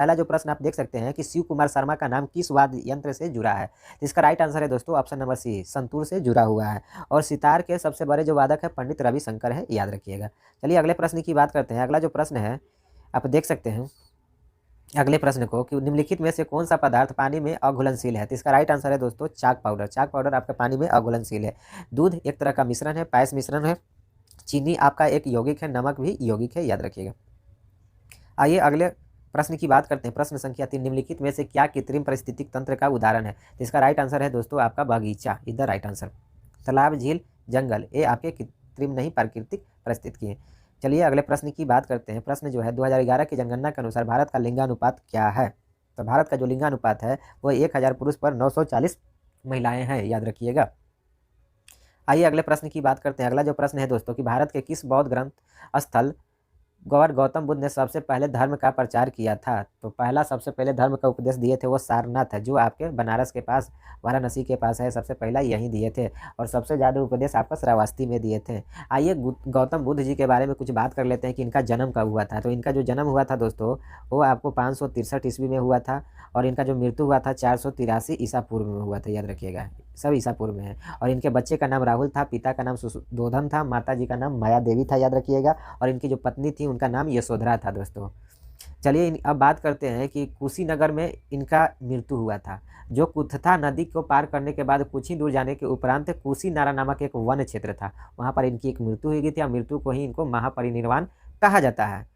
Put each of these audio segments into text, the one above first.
पहला जो प्रश्न आप देख सकते हैं कि शिव कुमार शर्मा का नाम किस वाद्य यंत्र से जुड़ा है, तो इसका राइट आंसर है दोस्तों ऑप्शन नंबर सी, संतूर से जुड़ा हुआ है। और सितार के सबसे बड़े जो वादक है पंडित रविशंकर है, याद रखिएगा। चलिए अगले प्रश्न की बात करते हैं। अगला जो प्रश्न है आप देख सकते हैं अगले प्रश्न को कि निम्नलिखित में से कौन सा पदार्थ पानी में अघुलनशील है, तो इसका राइट आंसर है दोस्तों चाक पाउडर। चाक पाउडर आपका पानी में अघुलनशील है। दूध एक तरह का मिश्रण है, पायस मिश्रण है। चीनी आपका एक यौगिक है, नमक भी यौगिक है, याद रखिएगा। आइए अगले प्रश्न की बात करते हैं। प्रश्न संख्या 3, निम्नलिखित में से क्या कृत्रिम पारिस्थितिक तंत्र का उदाहरण है, तो इसका राइट आंसर है दोस्तों आपका बगीचा, इधर राइट आंसर। तालाब, झील, जंगल, ये आपके कृत्रिम नहीं प्राकृतिक परिस्थिति है। चलिए अगले प्रश्न की बात करते हैं। प्रश्न जो है 2011 की जनगणना के अनुसार भारत का लिंगानुपात क्या है, तो भारत का जो लिंगानुपात है वो 1000 पुरुष पर 940 महिलाएं हैं, याद रखिएगा। आइए अगले प्रश्न की बात करते हैं। अगला जो प्रश्न है दोस्तों कि भारत के किस बौद्ध ग्रंथ स्थल गौतम बुद्ध ने सबसे पहले धर्म का प्रचार किया था, तो पहला सबसे पहले धर्म का उपदेश दिए थे वो सारनाथ है, जो आपके बनारस के पास वाराणसी के पास है, सबसे पहला यहीं दिए थे। और सबसे ज़्यादा उपदेश आपका श्रावस्ती में दिए थे। आइए गौतम बुद्ध जी के बारे में कुछ बात कर लेते हैं कि इनका जन्म कब हुआ था। तो इनका जो जन्म हुआ था दोस्तों वो आपको 563 ईस्वी में हुआ था, और इनका जो मृत्यु हुआ था 483 ईसा पूर्व में हुआ था, याद रखिएगा। सब ईसा पूर्व में है। और इनके बच्चे का नाम राहुल था, पिता का नाम सुशोधन था, माता जी का नाम माया देवी था, याद रखिएगा। और इनकी जो पत्नी थी उनका नाम यशोधरा था दोस्तों। चलिए अब बात करते हैं कि कुशीनगर में इनका मृत्यु हुआ था, जो कुत्था नदी को पार करने के बाद कुछ ही दूर जाने के उपरांत कुशीनारा नामक एक वन क्षेत्र था, वहाँ पर इनकी एक मृत्यु हुई थी, और मृत्यु को ही इनको महापरिनिर्वाण कहा जाता है।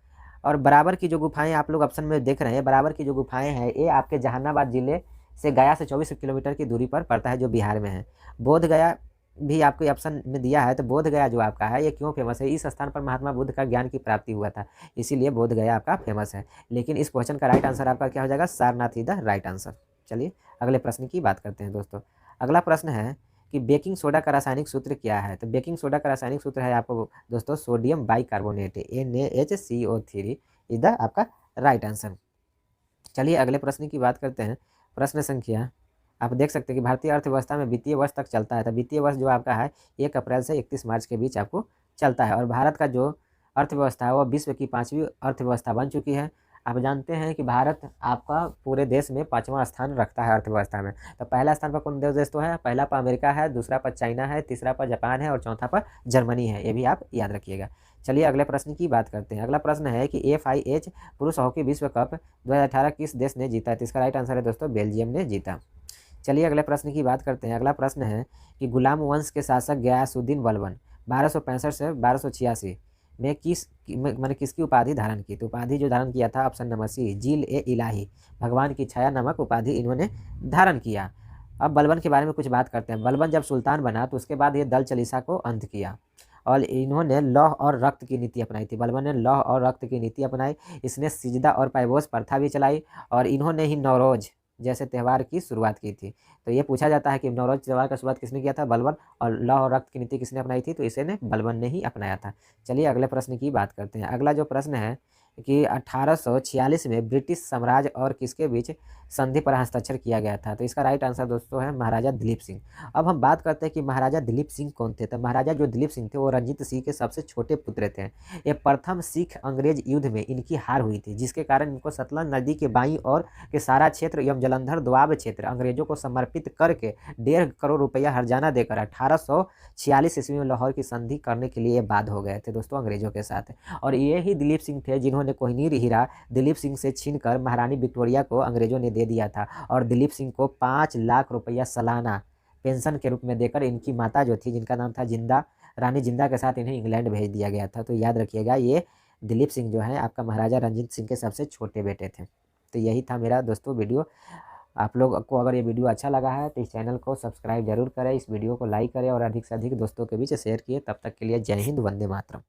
और बराबर की जो गुफाएं आप लोग ऑप्शन में देख रहे हैं, बराबर की जो गुफाएं हैं ये आपके जहानाबाद जिले से गया से 24 किलोमीटर की दूरी पर पड़ता है, जो बिहार में है। बोध गया भी आपको ऑप्शन में दिया है, तो बोध गया जो आपका है ये क्यों फेमस है, इस स्थान पर महात्मा बुद्ध का ज्ञान की प्राप्ति हुआ था, इसीलिए बोध गया आपका फेमस है। लेकिन इस क्वेश्चन का राइट आंसर आपका क्या हो जाएगा, Sarnath is the right answer. चलिए अगले प्रश्न की बात करते हैं दोस्तों। अगला प्रश्न है कि बेकिंग सोडा का रासायनिक सूत्र क्या है, तो बेकिंग सोडा का रासायनिक सूत्र है आपको दोस्तों sodium bicarbonate, NaHCO3 is the आपका राइट आंसर। चलिए अगले प्रश्न की बात करते हैं। प्रश्न संख्या आप देख सकते हैं कि भारतीय अर्थव्यवस्था में वित्तीय वर्ष तक चलता है, तो वित्तीय वर्ष जो आपका है 1 अप्रैल से 31 मार्च के बीच आपको चलता है। और भारत का जो अर्थव्यवस्था है वो विश्व की 5वीं अर्थव्यवस्था बन चुकी है। आप जानते हैं कि भारत आपका पूरे देश में 5वां स्थान रखता है अर्थव्यवस्था में। तो पहला स्थान पर कौन देश तो है, पहला पर अमेरिका है, दूसरा पर चाइना है, तीसरा पर जापान है, और चौथा पर जर्मनी है, ये भी आप याद रखिएगा। चलिए अगले प्रश्न की बात करते हैं। अगला प्रश्न है कि FIH पुरुष हॉकी विश्व कप 2018 किस देश ने जीता है, तो इसका राइट आंसर है दोस्तों बेल्जियम ने जीता। चलिए अगले प्रश्न की बात करते हैं। अगला प्रश्न है कि गुलाम वंश के शासक गयासुद्दीन बलबन 1265 से 1286 में मैंने किसकी उपाधि धारण की, तो उपाधि जो धारण किया था ऑप्शन नंबर सी, जील ए इलाही, भगवान की छाया नामक उपाधि इन्होंने धारण किया। अब बलबन के बारे में कुछ बात करते हैं। बलबन जब सुल्तान बना तो उसके बाद ये दल चलीसा को अंत किया, और इन्होंने लौह और रक्त की नीति अपनाई थी। बलबन ने लौह और रक्त की नीति अपनाई, इसने सिजदा और पैबोस प्रथा भी चलाई, और इन्होंने ही नौरोज जैसे त्यौहार की शुरुआत की थी। तो ये पूछा जाता है कि नौरोज त्यौहार का शुरुआत किसने किया था, बलबन, और लौह और रक्त की नीति किसने अपनाई थी, तो इसे ने बलबन ने ही अपनाया था। चलिए अगले प्रश्न की बात करते हैं। अगला जो प्रश्न है कि 1846 में ब्रिटिश साम्राज्य और किसके बीच संधि पर हस्ताक्षर किया गया था, तो इसका राइट आंसर दोस्तों है महाराजा दिलीप सिंह। अब हम बात करते हैं कि महाराजा दिलीप सिंह कौन थे, तो महाराजा जो दिलीप सिंह थे वो रंजीत सिंह के सबसे छोटे पुत्र थे। ये प्रथम सिख अंग्रेज युद्ध में इनकी हार हुई थी, जिसके कारण इनको सतलज नदी के बाईं ओर के सारा क्षेत्र एवं जलंधर दोआब क्षेत्र अंग्रेजों को समर्पित करके 1.5 करोड़ रुपया हर्जाना देकर 1846 ईस्वी में लाहौर की संधि करने के लिए बाध्य हो गए थे दोस्तों अंग्रेजों के साथ। और ये ही दिलीप सिंह थे जिन्होंने कोहिनूर हीरा दिलीप सिंह से छीनकर महारानी विक्टोरिया को अंग्रेजों ने दे दिया था, और दिलीप सिंह को 5 लाख रुपया सालाना पेंशन के रूप में देकर इनकी माता जो थी, जिनका नाम था जिंदा, रानी जिंदा के साथ इन्हें इंग्लैंड भेज दिया गया था। तो याद रखिएगा ये दिलीप सिंह जो है आपका महाराजा रंजीत सिंह के सबसे छोटे बेटे थे। तो यही था मेरा दोस्तों वीडियो। आप लोग को अगर ये वीडियो अच्छा लगा है तो इस चैनल को सब्सक्राइब जरूर करें, इस वीडियो को लाइक करें, और अधिक से अधिक दोस्तों के बीच शेयर किए। तब तक के लिए जय हिंद, वंदे मातरम।